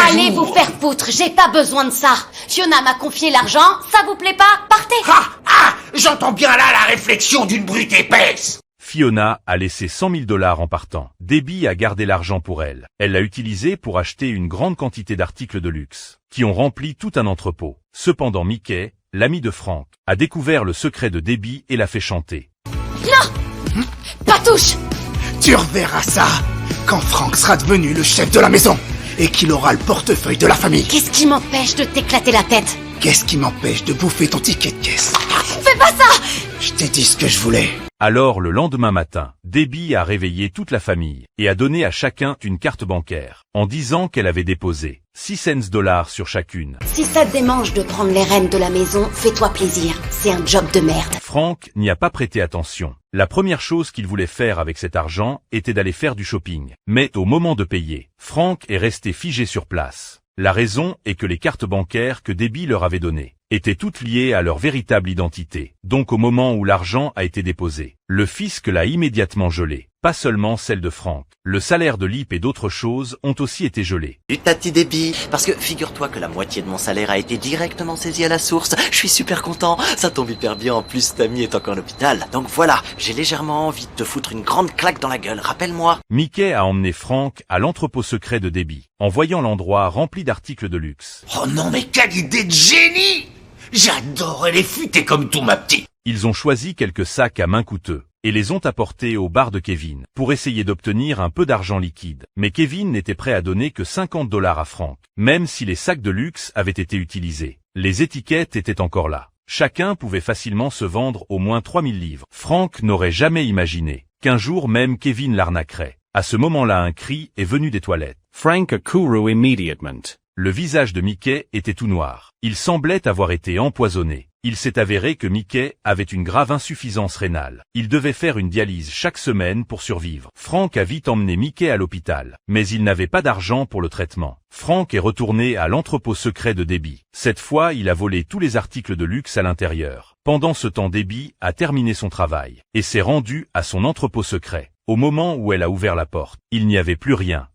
Allez vous faire foutre, j'ai pas besoin de ça. Fiona m'a confié l'argent, ça vous plaît pas? Partez. J'entends bien là la réflexion d'une brute épaisse. Fiona a laissé 100 000 $ en partant. Debbie a gardé l'argent pour elle. Elle l'a utilisé pour acheter une grande quantité d'articles de luxe, qui ont rempli tout un entrepôt. Cependant Mickey, l'ami de Frank, a découvert le secret de Debbie et l'a fait chanter. Non! Pas touche! Tu reverras ça quand Frank sera devenu le chef de la maison et qu'il aura le portefeuille de la famille. Qu'est-ce qui m'empêche de t'éclater la tête? Qu'est-ce qui m'empêche de bouffer ton ticket de caisse? Fais pas ça! Je t'ai dit ce que je voulais. Alors le lendemain matin, Debbie a réveillé toute la famille et a donné à chacun une carte bancaire, en disant qu'elle avait déposé 6 cents $ sur chacune. Si ça te démange de prendre les rênes de la maison, fais-toi plaisir. C'est un job de merde. Frank n'y a pas prêté attention. La première chose qu'il voulait faire avec cet argent était d'aller faire du shopping. Mais au moment de payer, Frank est resté figé sur place. La raison est que les cartes bancaires que Debbie leur avait données étaient toutes liées à leur véritable identité. Donc au moment où l'argent a été déposé, le fisc l'a immédiatement gelé. Pas seulement celle de Frank. Le salaire de Lip et d'autres choses ont aussi été gelés. Du tati Debbie, parce que figure-toi que la moitié de mon salaire a été directement saisi à la source. Je suis super content, ça tombe hyper bien, en plus Tammy est encore à l'hôpital. Donc voilà, j'ai légèrement envie de te foutre une grande claque dans la gueule, rappelle-moi. Mickey a emmené Frank à l'entrepôt secret de Debbie, en voyant l'endroit rempli d'articles de luxe. Oh non mais quelle idée de génie! J'adorais les futés comme tout ma petite. Ils ont choisi quelques sacs à main coûteux et les ont apportés au bar de Kevin pour essayer d'obtenir un peu d'argent liquide. Mais Kevin n'était prêt à donner que 50 $ à Frank, même si les sacs de luxe avaient été utilisés. Les étiquettes étaient encore là. Chacun pouvait facilement se vendre au moins 3000 livres. Frank n'aurait jamais imaginé qu'un jour même Kevin l'arnaquerait. À ce moment-là, un cri est venu des toilettes. Frank Okuru immediatement. Le visage de Mickey était tout noir. Il semblait avoir été empoisonné. Il s'est avéré que Mickey avait une grave insuffisance rénale. Il devait faire une dialyse chaque semaine pour survivre. Frank a vite emmené Mickey à l'hôpital, mais il n'avait pas d'argent pour le traitement. Frank est retourné à l'entrepôt secret de Debbie. Cette fois, il a volé tous les articles de luxe à l'intérieur. Pendant ce temps, Debbie a terminé son travail et s'est rendue à son entrepôt secret. Au moment où elle a ouvert la porte, il n'y avait plus rien.